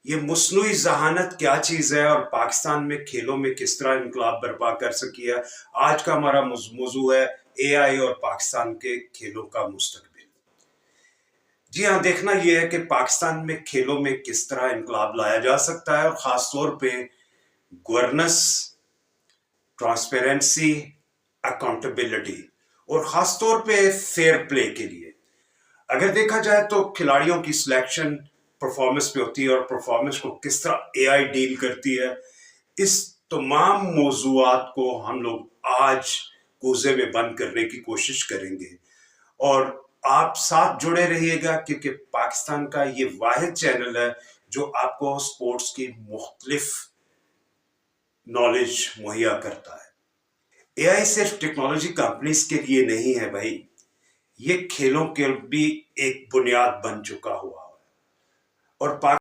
یہ مصنوعی ذہانت کیا چیز ہے اور پاکستان میں کھیلوں میں کس طرح انقلاب برپا کر سکی ہے، آج کا ہمارا موضوع ہے اے آئی اور پاکستان کے کھیلوں کا مستقبل۔ جی ہاں، دیکھنا یہ ہے کہ پاکستان میں کھیلوں میں کس طرح انقلاب لایا جا سکتا ہے، اور خاص طور پہ گورننس، ٹرانسپیرنسی، اکاؤنٹیبلٹی، اور خاص طور پہ فیئر پلے کے لیے۔ اگر دیکھا جائے تو کھلاڑیوں کی سلیکشن پرفارمنس پہ ہوتی ہے، اور پرفارمنس کو کس طرح اے آئی ڈیل کرتی ہے، اس تمام موضوعات کو ہم لوگ آج کوزے میں بند کرنے کی کوشش کریں گے۔ اور آپ ساتھ جڑے رہیے گا، کیونکہ پاکستان کا یہ واحد چینل ہے جو آپ کو سپورٹس کی مختلف نالج مہیا کرتا ہے۔ اے آئی صرف ٹیکنالوجی کمپنیز کے لیے نہیں ہے بھائی، یہ کھیلوں کے بھی ایک بنیاد بن چکا ہوا ہے، اور